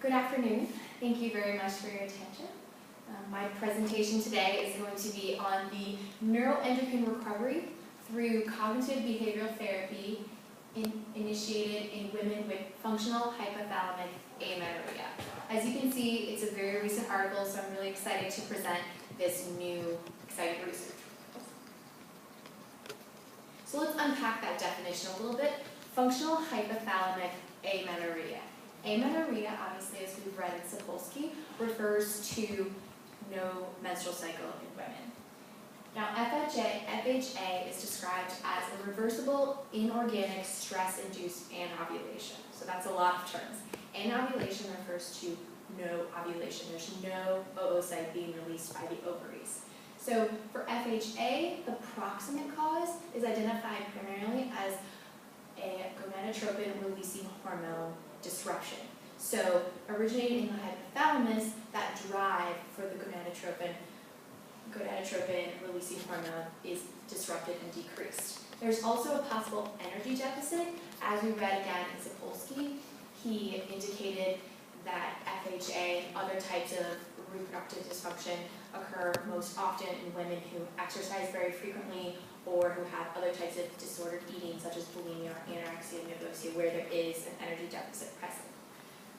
Good afternoon. Thank you very much for your attention. My presentation today is going to be on the neuroendocrine recovery through cognitive behavioral therapy initiated in women with functional hypothalamic amenorrhea. As you can see, it's a very recent article, so I'm really excited to present this new exciting research. So let's unpack that definition a little bit. Functional hypothalamic amenorrhea. Amenorrhea, obviously, as we've read in Sapolsky, refers to no menstrual cycle in women. Now, FHA is described as a reversible inorganic stress-induced anovulation. So that's a lot of terms. Anovulation refers to no ovulation. There's no oocyte being released by the ovaries. So for FHA, the proximate cause is identified primarily as a gonadotropin-releasing hormone disruption. So originating in the hypothalamus, that drive for the gonadotropin-releasing hormone is disrupted and decreased. There's also a possible energy deficit. As we read again in Sapolsky, he indicated that FHA and other types of reproductive dysfunction occur most often in women who exercise very frequently or who have other types of disordered eating, such as bulimia or anorexia nervosa, where there is an energy deficit present.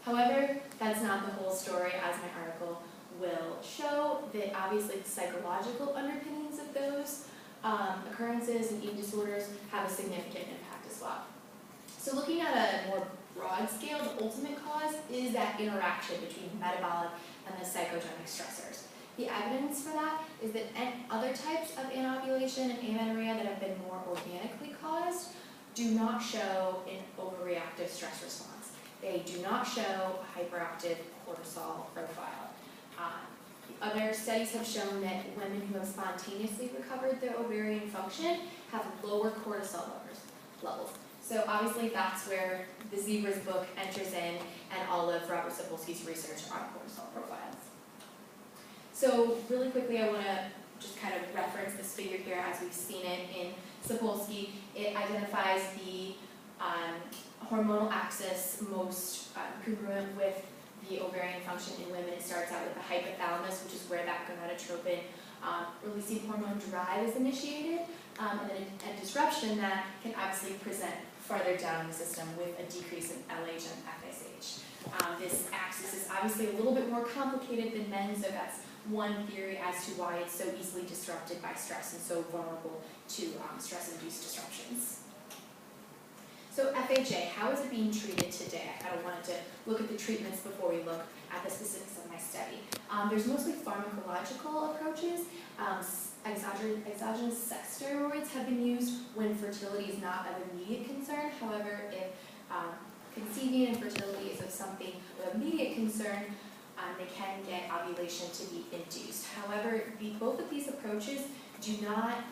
However, that's not the whole story, as my article will show, that obviously the psychological underpinnings of those occurrences and eating disorders have a significant impact as well. So looking at a more broad scale, the ultimate cause is that interaction between metabolic and the psychogenic stressors. The evidence for that is that other types of anovulation and amenorrhea that have been more organically caused do not show an overreactive stress response. They do not show a hyperactive cortisol profile. Other studies have shown that women who have spontaneously recovered their ovarian function have lower cortisol levels. So obviously that's where the Zebras book enters in and all of Robert Sapolsky's research on cortisol profiles. So really quickly, I want to just kind of reference this figure here as we've seen it in Sapolsky. It identifies the hormonal axis most congruent with the ovarian function in women. It starts out with the hypothalamus, which is where that gonadotropin releasing hormone drive is initiated, and then a disruption that can obviously present farther down in the system with a decrease in LH and FSH. This axis is obviously a little bit more complicated than men's, so that's one theory as to why it's so easily disrupted by stress and so vulnerable to stress-induced disruptions. So FHA, how is it being treated today? I kind of wanted to look at the treatments before we look at the specifics of my study. There's mostly pharmacological approaches. Exogenous sex steroids have been used when fertility is not of immediate concern. However, if conceiving and fertility is of something of immediate concern, they can get ovulation to be induced. However, both of these approaches do not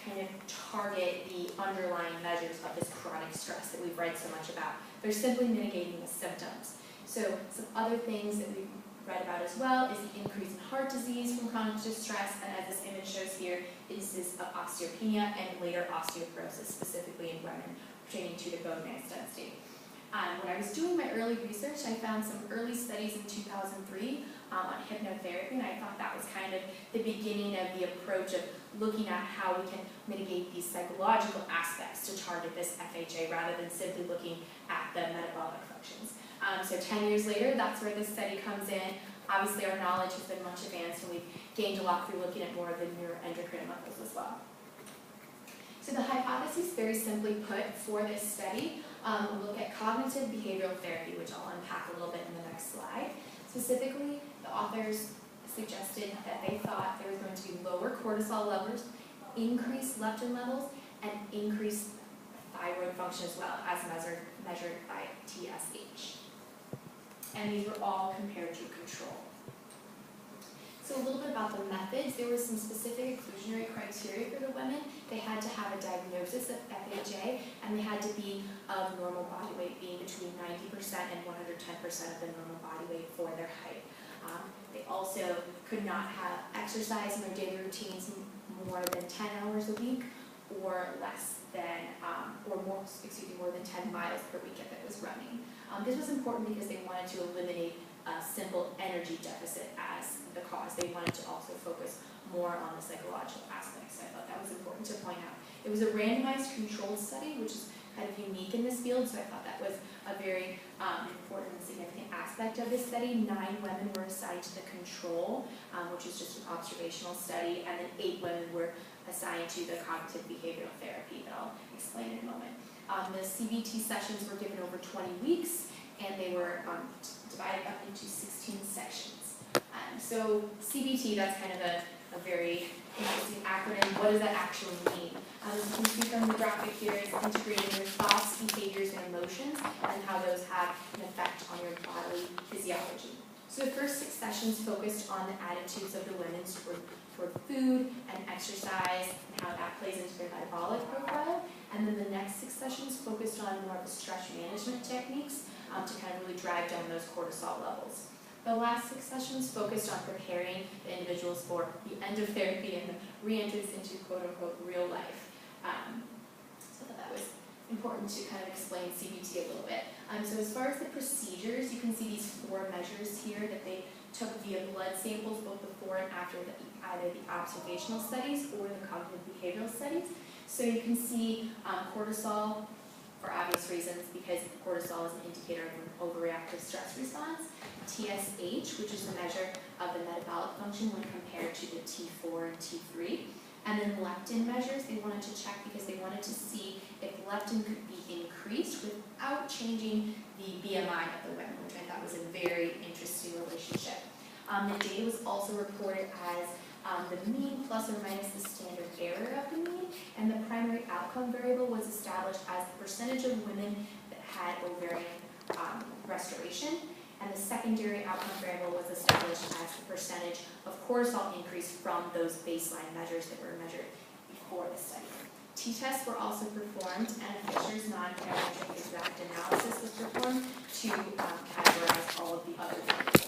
kind of target the underlying measures of this chronic stress that we've read so much about. They're simply mitigating the symptoms. So some other things that we've read about as well is the increase in heart disease from chronic stress, and as this image shows here, instances of osteopenia and later osteoporosis, specifically in women pertaining to the bone marrow stem state. When I was doing my early research, I found some early studies in 2003 on hypnotherapy, and I thought that was kind of the beginning of the approach of looking at how we can mitigate these psychological aspects to target this FHA rather than simply looking at the metabolic functions. So 10 years later, that's where this study comes in. Obviously, our knowledge has been much advanced, and we've gained a lot through looking at more of the neuroendocrine levels as well. So the hypothesis, very simply put, for this study, we'll look at cognitive behavioral therapy, which I'll unpack a little bit in the next slide. Specifically, the authors suggested that they thought there was going to be lower cortisol levels, increased leptin levels, and increased thyroid function as well, as measured by TSH. And these were all compared to control. So a little bit about the methods. There was some specific inclusionary criteria for the women. They had to have a diagnosis of FHA, and they had to be of normal body weight, being between 90% and 110% of the normal body weight for their height. They also could not have exercise in their daily routines more than 10 hours a week, or less than, more than 10 miles per week if it was running. This was important because they wanted to eliminate a simple energy deficit as the cause. They wanted to also focus more on the psychological aspects. So I thought that was important to point out. It was a randomized controlled study, which is kind of unique in this field, so I thought that was a very important and significant aspect of this study. 9 women were assigned to the control, which is just an observational study, and then 8 women were assigned to the cognitive behavioral therapy that I'll explain in a moment. The CBT sessions were given over 20 weeks, and they were divided up into 16 sections. So CBT, that's kind of a very interesting acronym. What does that actually mean? As you can see from the graphic here, it's integrating your thoughts, behaviors, and emotions, and how those have an effect on your bodily physiology. So the first 6 sessions focused on the attitudes of the women toward food and exercise, and how that plays into their metabolic profile. And then the next 6 sessions focused on more of the stress management techniques to kind of really drive down those cortisol levels. The last 6 sessions focused on preparing the individuals for the end of therapy and the re-entrance into quote-unquote real life. So that was important to kind of explain CBT a little bit. So as far as the procedures, you can see these 4 measures here that they took via blood samples both before and after either the observational studies or the cognitive behavioral studies. So you can see cortisol, for obvious reasons, because cortisol is an indicator of an overreactive stress response. TSH, which is a measure of the metabolic function when compared to the T4 and T3. And then leptin measures, they wanted to check because they wanted to see if leptin could be increased without changing the BMI of the women, which I thought was a very interesting relationship. The data was also reported as the mean plus or minus the standard error of the mean, and the primary outcome variable was established as the percentage of women that had ovarian restoration, and the secondary outcome variable was established as the percentage of cortisol increase from those baseline measures that were measured before the study. T-tests were also performed, and a Fisher's non-parametric exact analysis was performed to categorize all of the other variables.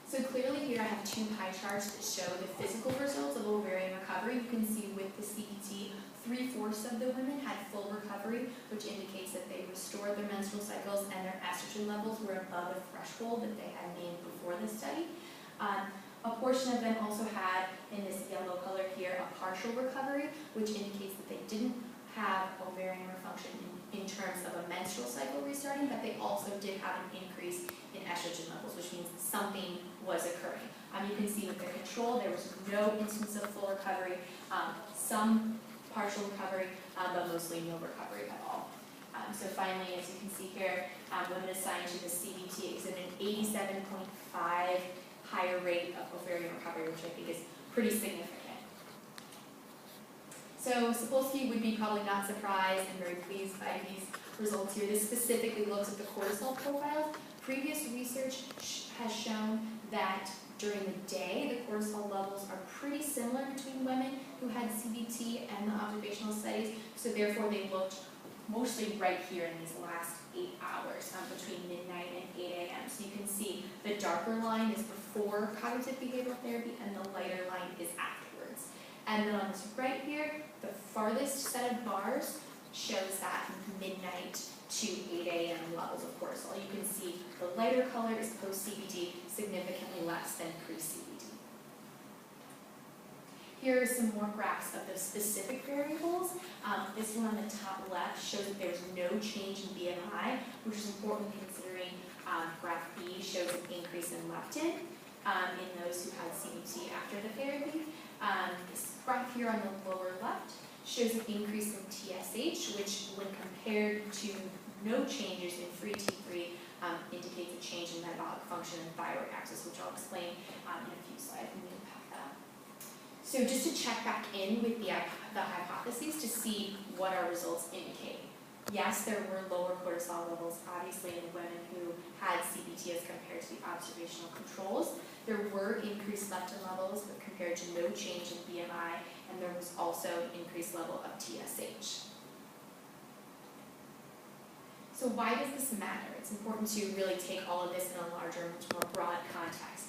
So clearly here I have 2 pie charts that show the physical results of ovarian recovery. You can see with the CBT, 3/4 of the women had full recovery, which indicates that they restored their menstrual cycles and their estrogen levels were above the threshold that they had named before the study. A portion of them also had, in this yellow color here, a partial recovery, which indicates that they didn't have ovarian refunction in terms of a menstrual cycle restarting, but they also did have an increase in estrogen levels, which means something was occurring. You can see with the control, there was no instance of full recovery, some partial recovery, but mostly no recovery at all. So finally, as you can see here, women assigned to the CBT exhibited an 87.5 higher rate of ovarian recovery, which I think is pretty significant. So Sapolsky would be probably not surprised and very pleased by these results here. This specifically looks at the cortisol profiles. Previous research has shown that during the day, the cortisol levels are pretty similar between women who had CBT and the observational studies, so therefore they looked mostly right here in these last 8 hours, between midnight and 8 a.m. So you can see the darker line is before cognitive behavioral therapy and the lighter line is afterwards. And then on this right here, the farthest set of bars shows that midnight to 8 a.m. levels of cortisol. You can see the lighter color is post-CBT, significantly less than pre-CBT. Here are some more graphs of the specific variables. This one on the top left shows that there's no change in BMI, which is important considering graph B shows an increase in leptin in those who had CBT after the therapy. This graph here on the lower left shows an increase in TSH, which when compared to no changes in free T3 indicates a change in metabolic function and thyroid axis, which I'll explain in a few slides. So just to check back in with the hypotheses to see what our results indicate. Yes, there were lower cortisol levels, obviously, in women who had CBT as compared to the observational controls. There were increased leptin levels, but compared to no change in BMI, and there was also an increased level of TSH. So why does this matter? It's important to really take all of this in a larger, much more broad context.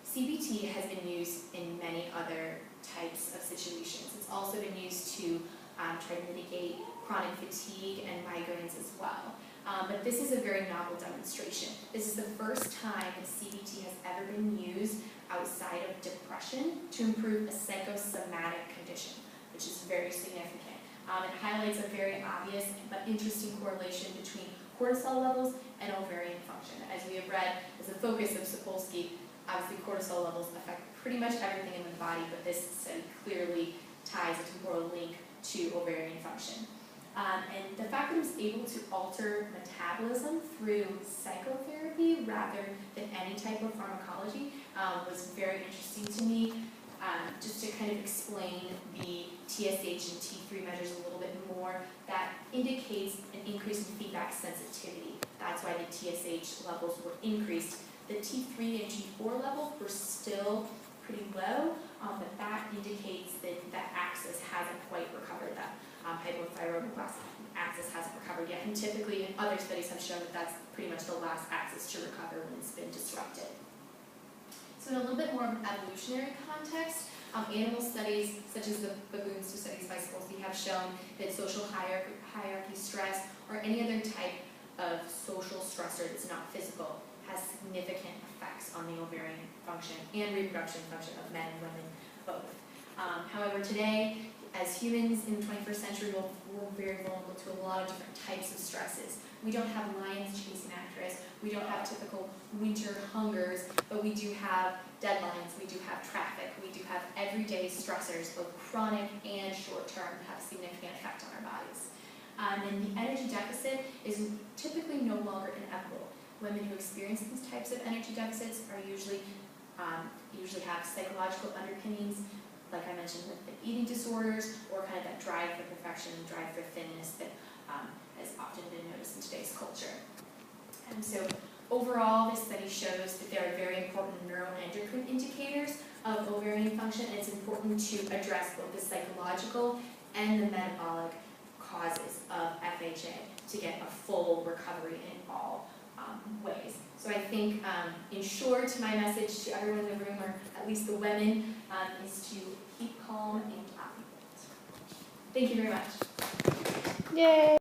CBT has been used in many other types of situations. It's also been used to try to mitigate chronic fatigue and migraines as well. But this is a very novel demonstration. This is the first time that CBT has ever been used outside of depression to improve a psychosomatic condition, which is very significant. It highlights a very obvious but interesting correlation between cortisol levels and ovarian function. As we have read, as a focus of Sapolsky, obviously cortisol levels affect pretty much everything in the body, but this study clearly ties a temporal link to ovarian function. And the fact that it was able to alter metabolism through psychotherapy rather than any type of pharmacology was very interesting to me. Just to kind of explain the TSH and T3 measures a little bit more, that indicates an increase in feedback sensitivity. That's why the TSH levels were increased. The T3 and T4 levels were still pretty low, but that indicates that the axis hasn't quite recovered. That hypothyroid axis hasn't recovered yet, and typically other studies have shown that that's pretty much the last axis to recover when it's been disrupted. So in a little bit more of an evolutionary context, animal studies, such as the baboons studies by Sapolsky, have shown that social hierarchy stress or any other type of social stressor that's not physical has significant effects on the ovarian function and reproduction function of men and women both. However, today, as humans in the 21st century, we're very vulnerable to a lot of different types of stresses. We don't have lions chasing after us, we don't have typical winter hungers, but we do have deadlines, we do have traffic, we do have everyday stressors, both chronic and short-term, that have significant effect on our bodies. And the energy deficit is typically no longer inevitable. Women who experience these types of energy deficits are usually have psychological underpinnings, like I mentioned, with the eating disorders, or kind of that drive for perfection, drive for thinness that has often been noticed in today's culture. And so overall, this study shows that there are very important neuroendocrine indicators of ovarian function, and it's important to address both the psychological and the metabolic causes of FHA to get a full recovery in all ways. So I think, in short, my message to everyone in the room, or at least the women, is to keep calm and optimistic. Thank you very much. Yay!